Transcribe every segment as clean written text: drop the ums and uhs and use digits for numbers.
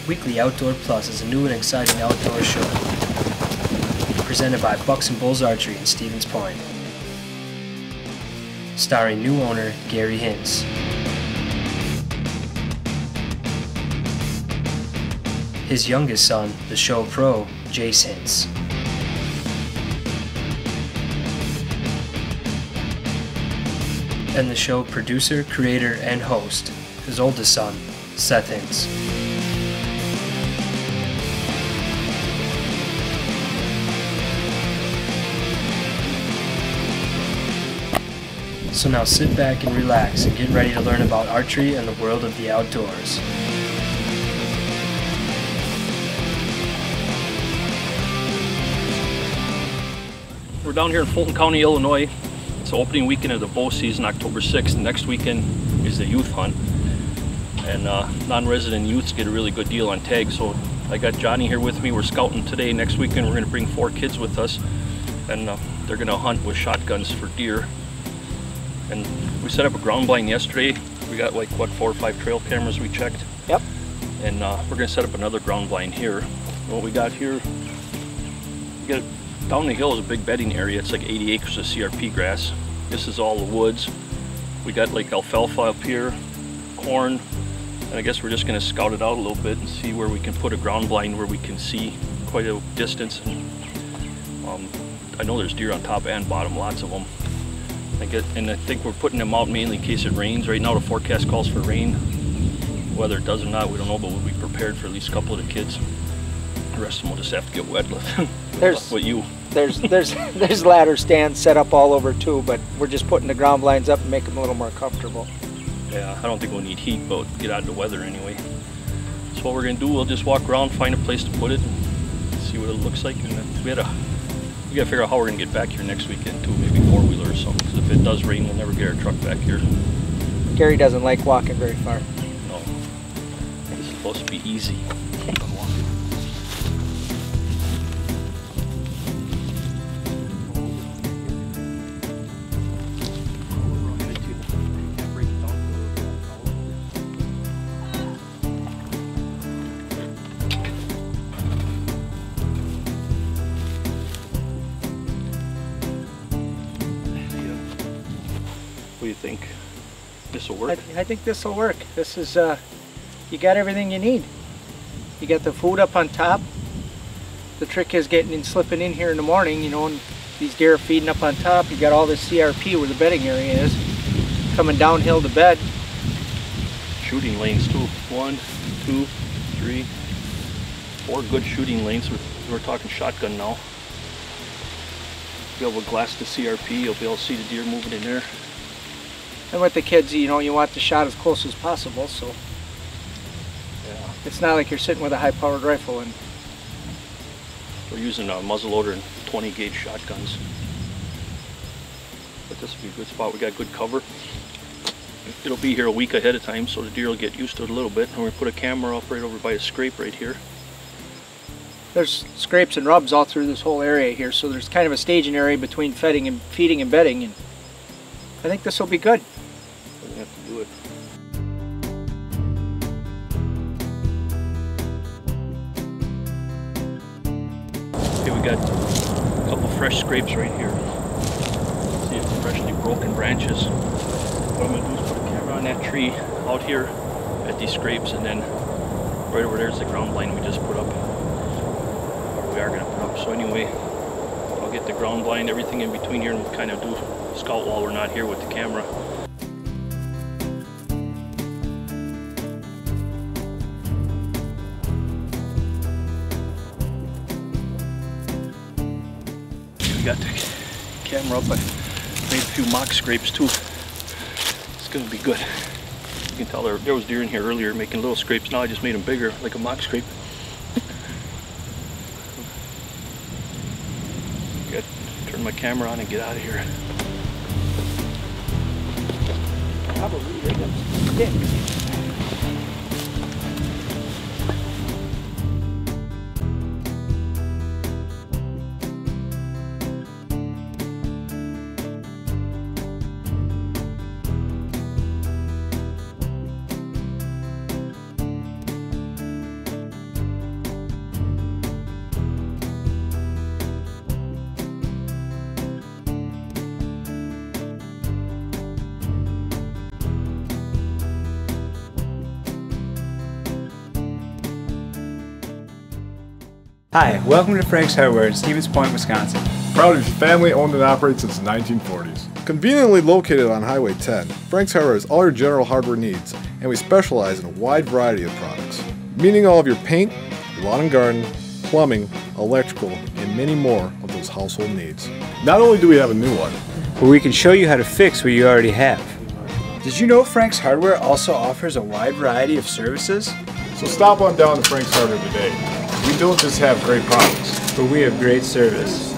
Weekly Outdoor Plus is a new and exciting outdoor show presented by Bucks and Bulls Archery in Stevens Point. Starring new owner Gary Hintz. His youngest son, the show pro, Jace Hintz. And the show producer, creator, and host, his oldest son, Seth Hintz. So now sit back and relax and get ready to learn about archery and the world of the outdoors. We're down here in Fulton County, Illinois. It's the opening weekend of the bow season, October 6th. Next weekend is the youth hunt. And non-resident youths get a really good deal on tags. So I got Johnny here with me. We're scouting today. Next weekend we're going to bring 4 kids with us. And they're going to hunt with shotguns for deer. And we set up a ground blind yesterday. We got like, what, 4 or 5 trail cameras we checked? Yep. And we're going to set up another ground blind here. What we got here, we got down the hill is a big bedding area. It's like 80 acres of CRP grass. This is all the woods. We got like alfalfa up here, corn, and I guess we're just going to scout it out a little bit and see where we can put a ground blind where we can see quite a distance. And I know there's deer on top and bottom, lots of them. I think we're putting them out mainly in case it rains. Right now the forecast calls for rain. Whether it does or not, we don't know, but we'll be prepared for at least a couple of the kids. The rest of them will just have to get wet. There's ladder stands set up all over too, but we're just putting the ground blinds up and make them a little more comfortable. Yeah, I don't think we'll need heat, but get out of the weather anyway. So what we're gonna do, we'll just walk around, find a place to put it, and see what it looks like. And then we gotta figure out how we're gonna get back here next weekend too, maybe 4-wheeler or something, because if it does rain, we'll never get our truck back here. Gary doesn't like walking very far. No, this is supposed to be easy. What do you think? This will work? I think this will work. This is, you got everything you need. You got the food up on top. The trick is getting and slipping in here in the morning, you know, and these deer are feeding up on top. You got all this CRP where the bedding area is, coming downhill to bed. Shooting lanes too. 1, 2, 3, 4 good shooting lanes. We're talking shotgun now. Be able to glass the CRP, you'll be able to see the deer moving in there. And with the kids, you know, you want the shot as close as possible, so yeah. It's not like you're sitting with a high-powered rifle. And we're using a muzzleloader and 20 gauge shotguns. But this will be a good spot. We got good cover. It'll be here a week ahead of time, so the deer will get used to it a little bit. And we're gonna put a camera up right over by a scrape right here. There's scrapes and rubs all through this whole area here, so there's kind of a staging area between feeding and bedding, and I think this will be good. We're gonna have to do it. Okay, we got a couple fresh scrapes right here. See, it's freshly broken branches. What I'm gonna do is put a camera on that tree out here at these scrapes, and then right over there is the ground blind we just put up. Or we are gonna put up. So anyway, I'll get the ground blind, everything in between here, and we'll kind of do scout while we're not here with the camera. We got the camera up. I made a few mock scrapes too. It's gonna be good. You can tell there was deer in here earlier making little scrapes. Now I just made them bigger, like a mock scrape. Got to turn my camera on and get out of here. Probably right up stick. Hi, welcome to Frank's Hardware in Stevens Point, Wisconsin. Proud to be family owned and operated since the 1940s. Conveniently located on Highway 10, Frank's Hardware has all your general hardware needs, and we specialize in a wide variety of products, meaning all of your paint, lawn and garden, plumbing, electrical, and many more of those household needs. Not only do we have a new one, Where we can show you how to fix what you already have. Did you know Frank's Hardware also offers a wide variety of services? so stop on down to Frank's Hardware today. We don't just have great products, But we have great service.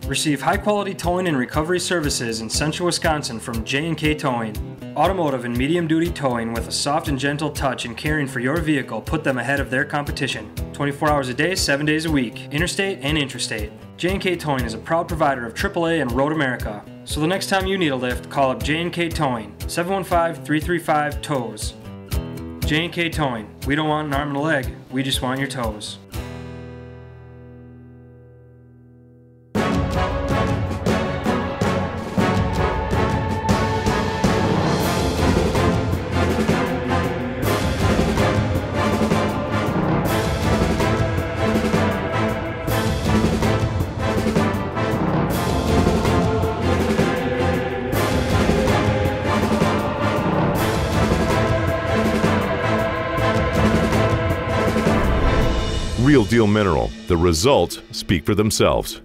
Receive high-quality towing and recovery services in central Wisconsin from J&K Towing. Automotive and medium-duty towing with a soft and gentle touch in caring for your vehicle put them ahead of their competition. 24 hours a day, 7 days a week, interstate and intrastate. J&K Towing is a proud provider of AAA and Road America. So the next time you need a lift, call up J&K Towing, 715-335-TOWS. J&K Towing. We don't want an arm and a leg, we just want your toes. Real Deal Mineral. The results speak for themselves.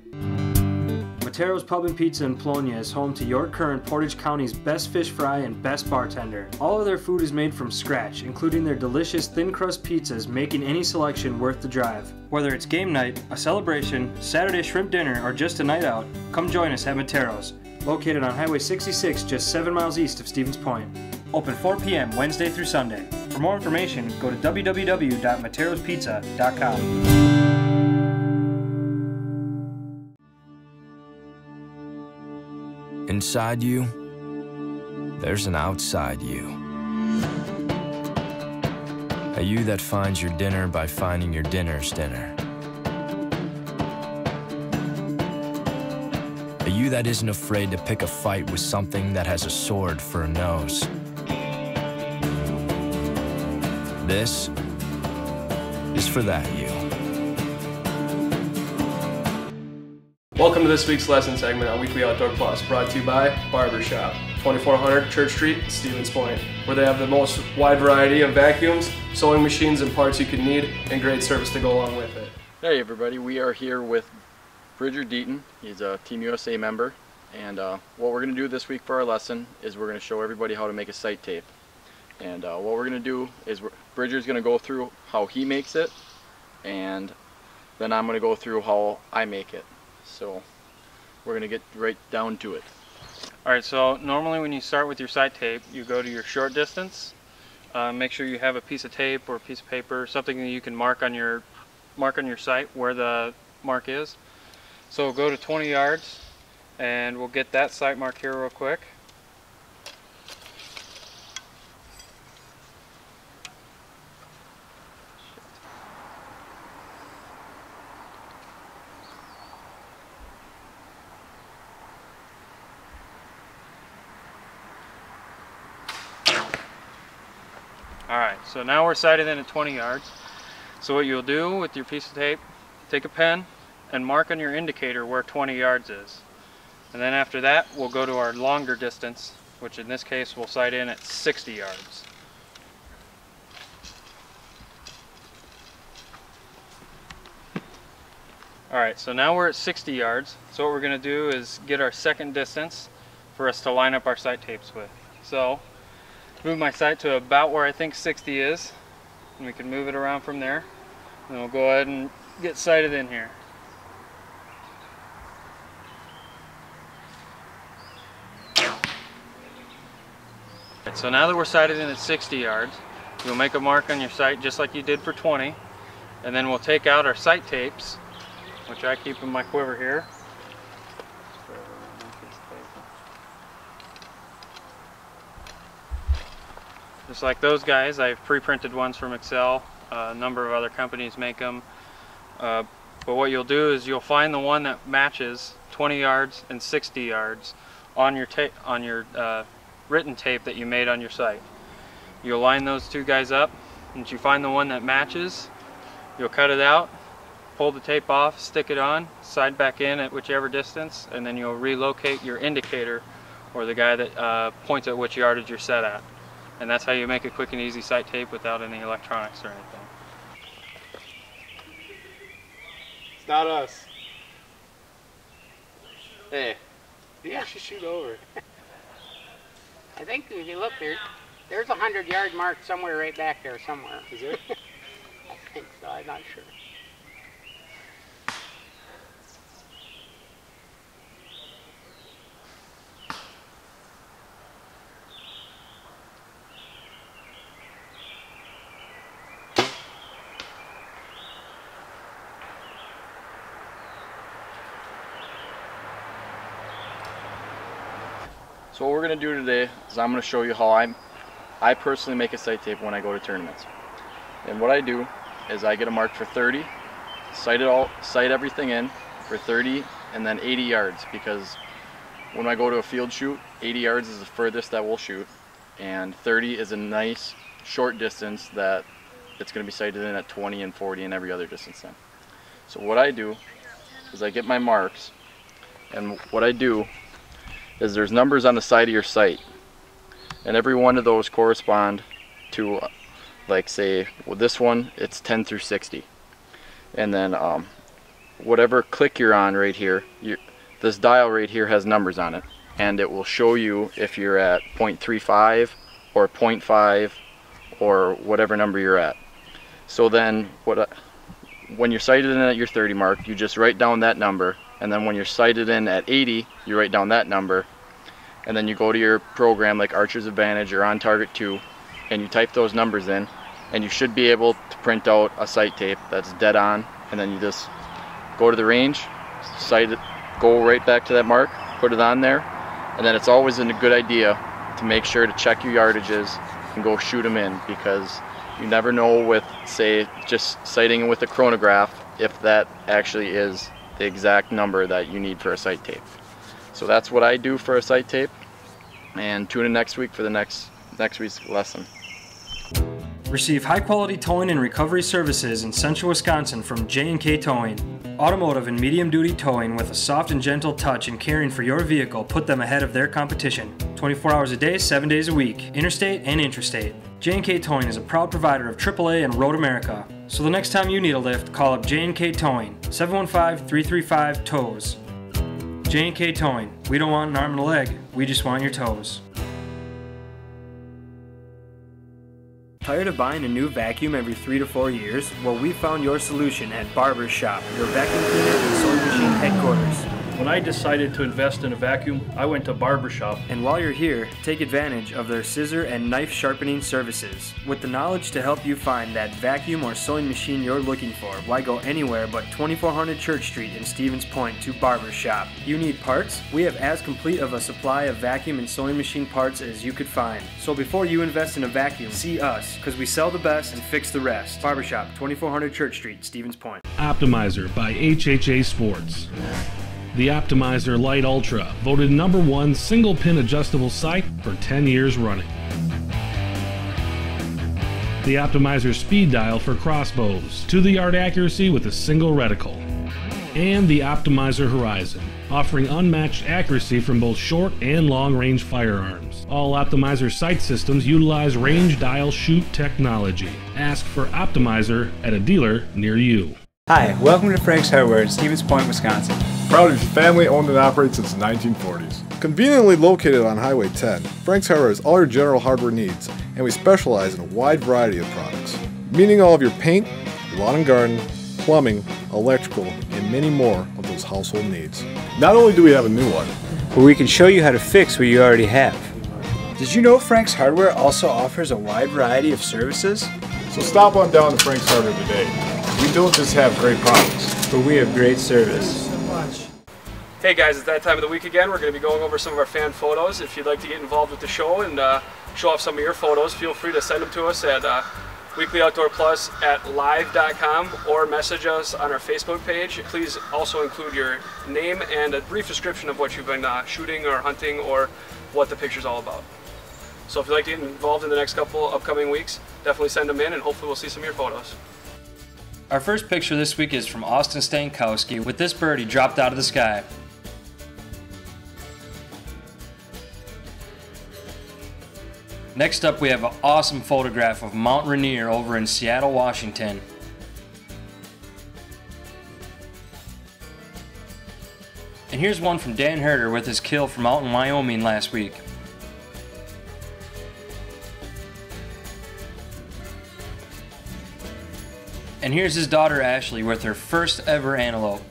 Matero's Pub and Pizza in Polonia is home to York Kerr and Portage County's best fish fry and best bartender. All of their food is made from scratch, including their delicious thin crust pizzas, making any selection worth the drive. Whether it's game night, a celebration, Saturday shrimp dinner, or just a night out, come join us at Matero's, located on Highway 66 just 7 miles east of Stevens Point. Open 4 p.m. Wednesday through Sunday. For more information, go to www.materospizza.com. Inside you, there's an outside you. A you that finds your dinner by finding your dinner's dinner. A you that isn't afraid to pick a fight with something that has a sword for a nose. This is for that you. Welcome to this week's lesson segment on Weekly Outdoor Plus, brought to you by Barbershop, 2400 Church Street, Stevens Point, where they have the most wide variety of vacuums, sewing machines, and parts you can need, and great service to go along with it. Hey everybody, we are here with Bridger Deaton. He's a Team USA member, and what we're going to do this week for our lesson is we're going to show everybody how to make a sight tape. And what we're going to do is Bridger's going to go through how he makes it, and then I'm going to go through how I make it. So we're going to get right down to it. Alright, so normally when you start with your sight tape, you go to your short distance. Make sure you have a piece of tape or a piece of paper, something that you can mark on your sight where the mark is. So we'll go to 20 yards and we'll get that sight mark here real quick. Alright, so now we're sighted in at 20 yards. So what you'll do with your piece of tape, take a pen and mark on your indicator where 20 yards is. And then after that, we'll go to our longer distance, which in this case we'll sight in at 60 yards. Alright, so now we're at 60 yards. So what we're going to do is get our second distance for us to line up our sight tapes with. So move my sight to about where I think 60 is, and we can move it around from there, and we'll go ahead and get sighted in here. Right, so now that we're sighted in at 60 yards, you'll make a mark on your sight just like you did for 20, and then we'll take out our sight tapes, which I keep in my quiver here. Just like those guys, I've pre-printed ones from Excel. A number of other companies make them. But what you'll do is you'll find the one that matches 20 yards and 60 yards on your written tape that you made on your sight. You'll line those two guys up, and if you find the one that matches, you'll cut it out, pull the tape off, stick it on, side back in at whichever distance, and then you'll relocate your indicator, or the guy that points at which yardage you're set at. And that's how you make a quick and easy sight tape without any electronics or anything. It's not us. Hey, you should shoot over. I think if you look there, there's a 100-yard mark somewhere right back there somewhere. Is there? I think so, I'm not sure. So what we're going to do today is I'm going to show you how I personally make a sight tape when I go to tournaments. And what I do is I get a mark for 30, sight everything in for 30 and then 80 yards, because when I go to a field shoot, 80 yards is the furthest that we'll shoot, and 30 is a nice short distance that it's going to be sighted in at 20 and 40 and every other distance then. So what I do is I get my marks, and what I do is there's numbers on the side of your sight, and every one of those correspond to, like, say, well, this one, it's 10 through 60, and then whatever click you're on right here, this dial right here has numbers on it, and it will show you if you're at 0.35 or 0.5 or whatever number you're at. So then when you're sighted in at your 30 mark, you just write down that number, and then when you're sighted in at 80, you write down that number, and then you go to your program like Archer's Advantage or On Target 2, and you type those numbers in, and you should be able to print out a sight tape that's dead on, and then you just go to the range, sight it, go right back to that mark, put it on there, and then it's always a good idea to make sure to check your yardages and go shoot them in, because you never know with, say, just sighting with a chronograph if that actually is the exact number that you need for a sight tape. So that's what I do for a sight tape, and tune in next week for the next week's lesson. Receive high-quality towing and recovery services in Central Wisconsin from J&K Towing. Automotive and medium-duty towing with a soft and gentle touch in caring for your vehicle put them ahead of their competition. 24 hours a day, 7 days a week, interstate and intrastate. J&K Towing is a proud provider of AAA and Road America. So the next time you need a lift, call up J&K Towing, 715-335-TOWS. J&K Towing. We don't want an arm and a leg, we just want your toes. Tired of buying a new vacuum every 3 to 4 years? Well, we found your solution at Barber's Shop, your vacuum cleaner and sewing machine headquarters. When I decided to invest in a vacuum, I went to Barber Shop. And while you're here, take advantage of their scissor and knife sharpening services. With the knowledge to help you find that vacuum or sewing machine you're looking for, why go anywhere but 2400 Church Street in Stevens Point to Barber Shop? You need parts? We have as complete of a supply of vacuum and sewing machine parts as you could find. So before you invest in a vacuum, see us, because we sell the best and fix the rest. Barber Shop, 2400 Church Street, Stevens Point. Optimizer by HHA Sports. The Optimizer Lite Ultra, voted #1 single pin adjustable sight for 10 years running. The Optimizer Speed Dial for crossbows, to the yard accuracy with a single reticle. And the Optimizer Horizon, offering unmatched accuracy from both short and long range firearms. All Optimizer sight systems utilize range dial shoot technology. Ask for Optimizer at a dealer near you. Hi, welcome to Frank's Hardware in Stevens Point, Wisconsin. Proud to be family owned and operated since the 1940s. Conveniently located on Highway 10, Frank's Hardware has all your general hardware needs, and we specialize in a wide variety of products, meaning all of your paint, lawn and garden, plumbing, electrical, and many more of those household needs. Not only do we have a new one, but we can show you how to fix what you already have. Did you know Frank's Hardware also offers a wide variety of services? So stop on down to Frank's Hardware today. We don't just have great products, but we have great service. Hey guys, it's that time of the week again. We're going to be going over some of our fan photos. If you'd like to get involved with the show and show off some of your photos, feel free to send them to us at weeklyoutdoorplus@live.com or message us on our Facebook page. Please also include your name and a brief description of what you've been shooting or hunting or what the picture's all about. So if you'd like to get involved in the next couple upcoming weeks, definitely send them in and hopefully we'll see some of your photos. Our first picture this week is from Austin Stankowski with this bird he dropped out of the sky. Next up, we have an awesome photograph of Mount Rainier over in Seattle, Washington. And here's one from Dan Herder with his kill from out in Wyoming last week. And here's his daughter Ashley with her first ever antelope.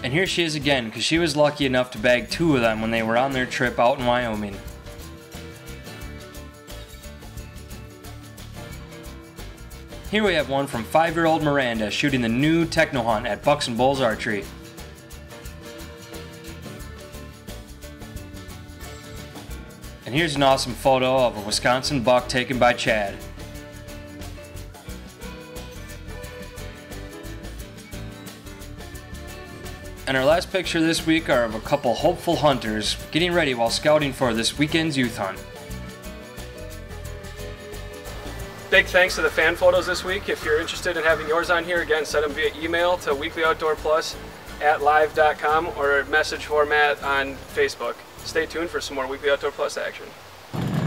And here she is again, because she was lucky enough to bag 2 of them when they were on their trip out in Wyoming. Here we have one from 5-year-old Miranda shooting the new Techno Hunt at Bucks and Bulls Archery. And here's an awesome photo of a Wisconsin buck taken by Chad. And our last picture this week are of a couple hopeful hunters getting ready while scouting for this weekend's youth hunt. Big thanks to the fan photos this week. If you're interested in having yours on here, again, send them via email to weeklyoutdoorplus@live.com or message format on Facebook. Stay tuned for some more Weekly Outdoor Plus action.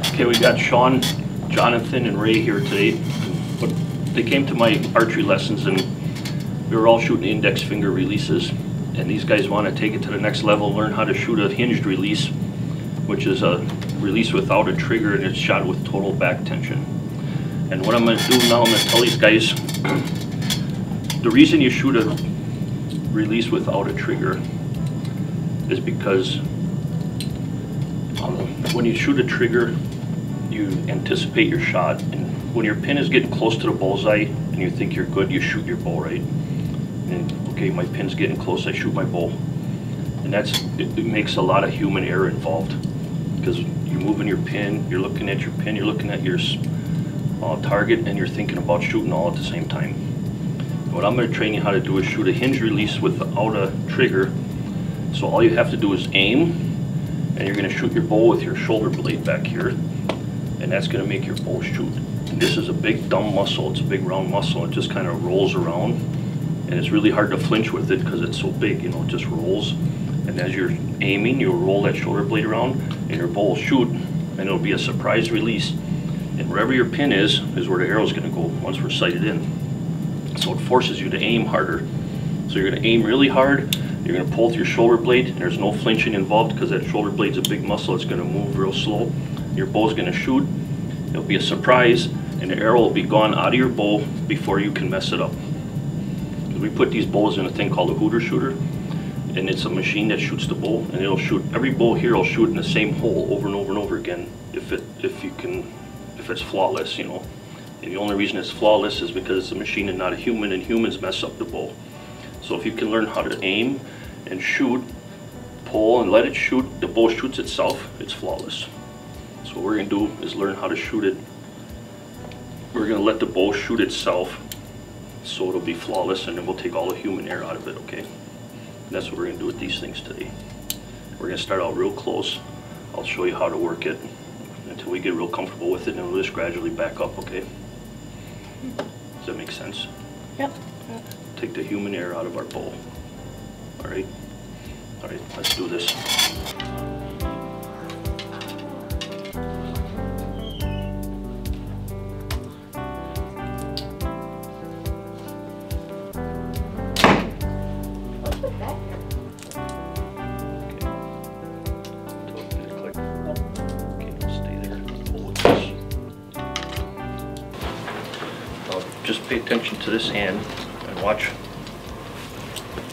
Okay, we got Sean, Jonathan, and Ray here today. But they came to my archery lessons and we were all shooting index finger releases. And these guys want to take it to the next level, learn how to shoot a hinged release, which is a release without a trigger and it's shot with total back tension. And what I'm going to do now, I'm going to tell these guys, the reason you shoot a release without a trigger is because when you shoot a trigger, you anticipate your shot, and when your pin is getting close to the bullseye and you think you're good, you shoot your bow, right? And okay, my pin's getting close, I shoot my bow. And it makes a lot of human error involved, because you're moving your pin, you're looking at your pin, you're looking at your target, and you're thinking about shooting all at the same time. And what I'm going to train you how to do is shoot a hinge release without a trigger. So all you have to do is aim, and you're going to shoot your bow with your shoulder blade back here, and that's going to make your bow shoot. And this is a big dumb muscle, it's a big round muscle, it just kind of rolls around, and it's really hard to flinch with it because it's so big, you know, it just rolls. And as you're aiming, you'll roll that shoulder blade around, and your bow will shoot, and it'll be a surprise release. And wherever your pin is where the arrow's going to go once we're sighted in. So it forces you to aim harder. So you're going to aim really hard, you're going to pull with your shoulder blade, and there's no flinching involved because that shoulder blade's a big muscle, it's going to move real slow. Your bow's going to shoot, it'll be a surprise, and the arrow will be gone out of your bow before you can mess it up. We put these bows in a thing called a hooter shooter, and it's a machine that shoots the bow, and it'll shoot, every bow here will shoot in the same hole over and over and over again if it's flawless, you know. And the only reason it's flawless is because it's a machine and not a human, and humans mess up the bow. So if you can learn how to aim and shoot, pull and let it shoot, the bow shoots itself, it's flawless. So what we're going to do is learn how to shoot it. We're going to let the bow shoot itself so it'll be flawless, and then we'll take all the human error out of it, okay? And that's what we're going to do with these things today. We're going to start out real close. I'll show you how to work it until we get real comfortable with it, and we'll just gradually back up, okay? Does that make sense? Yep. Take the human error out of our bow. All right? All right, let's do this. Just pay attention to this hand and watch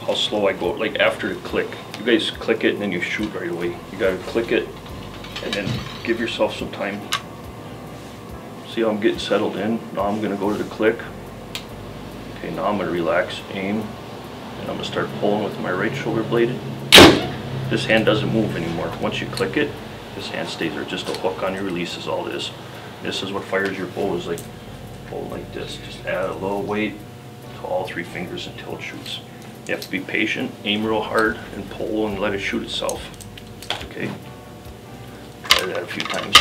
how slow I go, like after the click. You guys click it and then you shoot right away. You gotta click it and then give yourself some time. See how I'm getting settled in? Now I'm gonna go to the click. Okay, now I'm gonna relax, aim, and I'm gonna start pulling with my right shoulder blade. This hand doesn't move anymore. Once you click it, this hand stays there. Just a hook on your release is all it is. This is what fires your bow, is like pull like this. Just add a little weight to all 3 fingers until it shoots. You have to be patient, aim real hard, and pull and let it shoot itself. Okay? Try that a few times.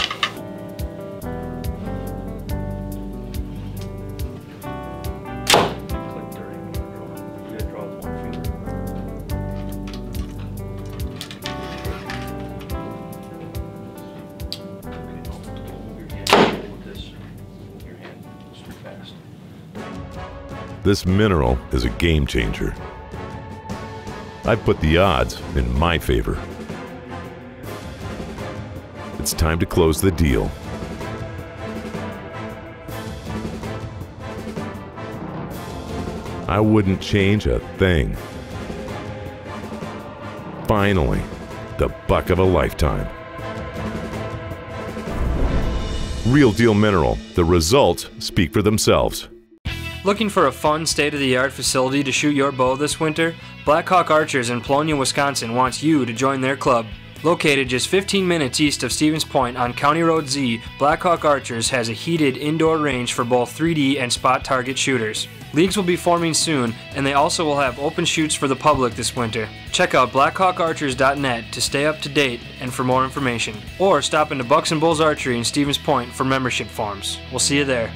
this mineral is a game changer. I've put the odds in my favor. It's time to close the deal. I wouldn't change a thing. Finally, the buck of a lifetime. Real deal mineral. The results speak for themselves. Looking for a fun, state-of-the-art facility to shoot your bow this winter? Blackhawk Archers in Polonia, Wisconsin wants you to join their club. Located just 15 minutes east of Stevens Point on County Road Z, Blackhawk Archers has a heated indoor range for both 3D and spot target shooters. Leagues will be forming soon, and they also will have open shoots for the public this winter. Check out blackhawkarchers.net to stay up to date and for more information. Or stop into Bucks and Bulls Archery in Stevens Point for membership forms. We'll see you there.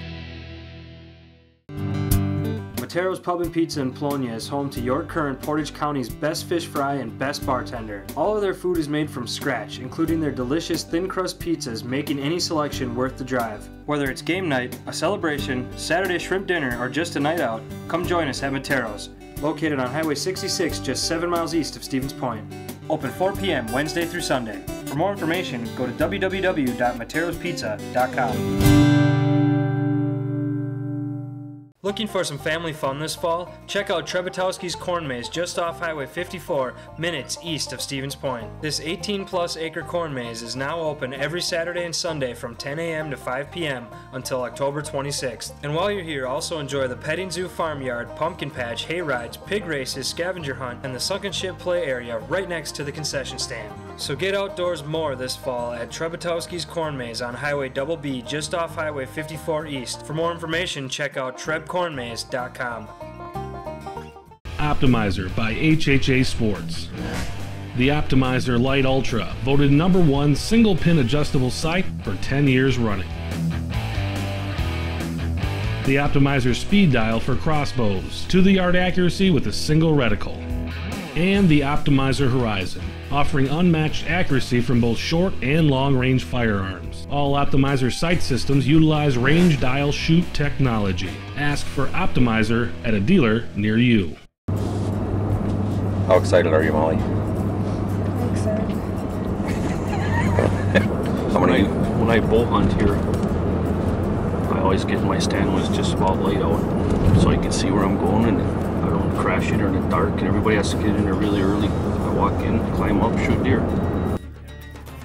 Matero's Pub and Pizza in Polonia is home to York Current, Portage County's best fish fry and best bartender. All of their food is made from scratch, including their delicious thin crust pizzas, making any selection worth the drive. Whether it's game night, a celebration, Saturday shrimp dinner, or just a night out, come join us at Matero's, located on Highway 66 just 7 miles east of Stevens Point. Open 4 p.m. Wednesday through Sunday. For more information, go to www.materospizza.com. Looking for some family fun this fall? Check out Trebetowski's Corn Maze just off Highway 54, minutes east of Stevens Point. This 18-plus acre corn maze is now open every Saturday and Sunday from 10 a.m. to 5 p.m. until October 26th. And while you're here, also enjoy the petting zoo farmyard, pumpkin patch, hay rides, pig races, scavenger hunt, and the sunken ship play area right next to the concession stand. So get outdoors more this fall at Trebetowski's Corn Maze on Highway BB just off Highway 54 East. For more information, check out trebcornmaze.com. Optimizer by HHA Sports. The Optimizer Lite Ultra, voted #1 single pin adjustable sight for 10 years running. The Optimizer Speed Dial for crossbows, to-the-yard accuracy with a single reticle. And the Optimizer Horizon, offering unmatched accuracy from both short and long-range firearms. All Optimizer sight systems utilize range dial shoot technology. Ask for Optimizer at a dealer near you. How excited are you, Molly? Excited. When I bow hunt here, I always get in my stand when it's just about laid out, so I can see where I'm going and I don't crash in there in the dark, and everybody has to get in there really early. I walk in, climb up, shoot deer.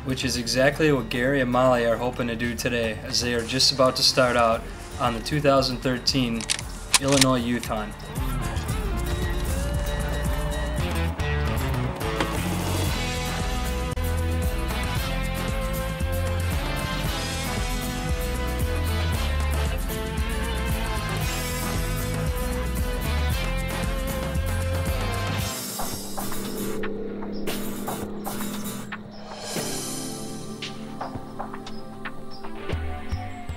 Which is exactly what Gary and Molly are hoping to do today, as they are just about to start out on the 2013 Illinois Youth Hunt.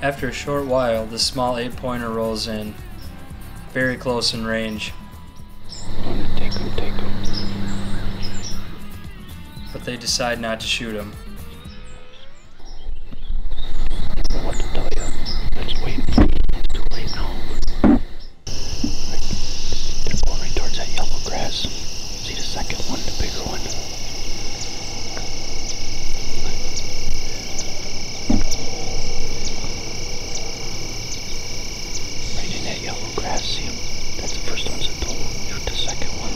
After a short while, the small 8-pointer rolls in, very close in range. Take him. But they decide not to shoot him. I don't know what to tell you. Let's wait. It's too late now. They're going right towards that yellow grass. See the second one, the bigger one. See him? That's the first one, so don't shoot the second one.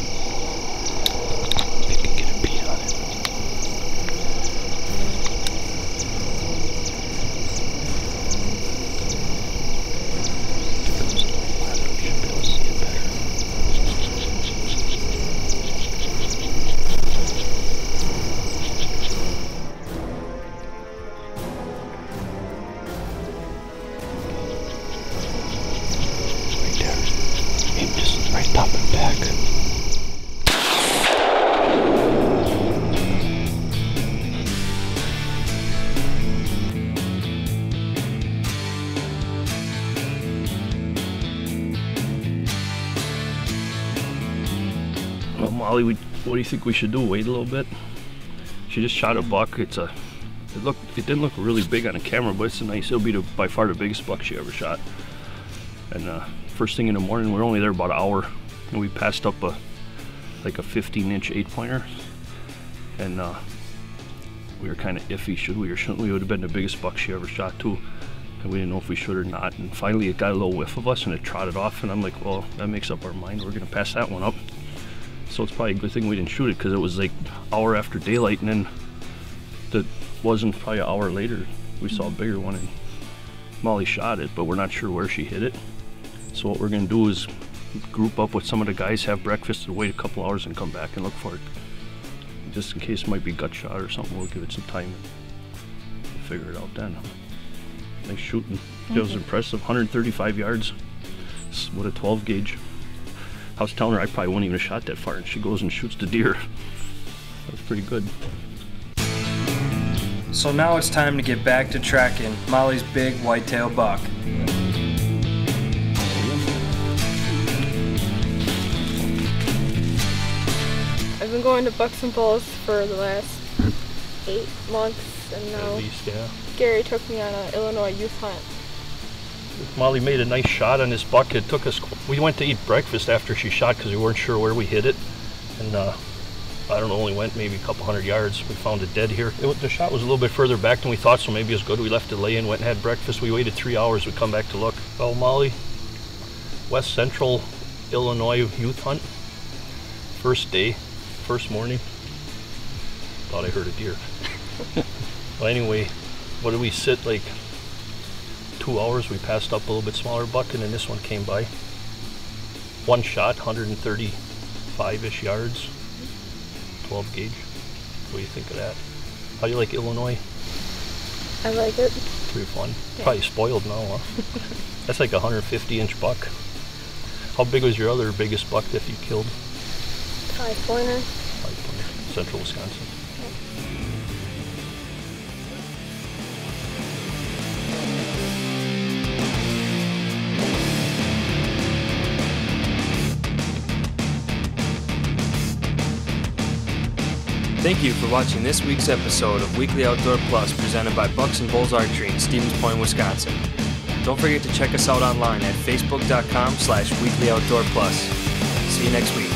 You can get a beat on it. Here comes the little ladder. We should be able to see it better. Just right top and back. Well, Molly, what do you think we should do? Wait a little bit? She just shot a buck. It didn't look really big on the camera, but it's nice. It'll be by far the biggest buck she ever shot. And first thing in the morning. We were only there about an hour, and we passed up like a 15-inch 8-pointer, and we were kind of iffy, should we or shouldn't we? It would have been the biggest buck she ever shot too, and we didn't know if we should or not. And finally it got a little whiff of us and it trotted off, and I'm like, well, that makes up our mind, we're gonna pass that one up. So it's probably a good thing we didn't shoot it, because it was like an hour after daylight, and then that wasn't probably an hour later we saw a bigger one, and Molly shot it, but we're not sure where she hit it. So what we're gonna do is group up with some of the guys, have breakfast, and wait a couple hours and come back and look for it. Just in case it might be gut shot or something, we'll give it some time and figure it out then. Nice shooting. It was impressive, 135 yards with a 12 gauge. I was telling her I probably wouldn't even have shot that far, and she goes and shoots the deer. That was pretty good. So now it's time to get back to tracking Molly's big whitetail buck. I've been going to Bucks and Bulls for the last 8 months, and now At least, yeah. Gary took me on an Illinois youth hunt. Molly made a nice shot on this buck. It took us, we went to eat breakfast after she shot because we weren't sure where we hit it, and I don't know, only went maybe a couple 100 yards. We found it dead here. The shot was a little bit further back than we thought, so maybe it was good. We left it lay in, went and had breakfast. We waited 3 hours. We come back to look. Well, Molly, West Central Illinois youth hunt, first day, first morning. Thought I heard a deer. Well, anyway, what did we sit like 2 hours? We passed up a little bit smaller buck, and then this one came by. One shot, 135-ish yards, 12 gauge. What do you think of that? How do you like Illinois? I like it. Pretty fun. Yeah. Probably spoiled now, huh? That's like a 150-inch buck. How big was your other biggest buck that you killed? 5-pointer. 5-pointer. Central Wisconsin. Thank you for watching this week's episode of Weekly Outdoor Plus presented by Bucks and Bulls Archery in Stevens Point, Wisconsin. Don't forget to check us out online at facebook.com/weeklyoutdoorplus. See you next week.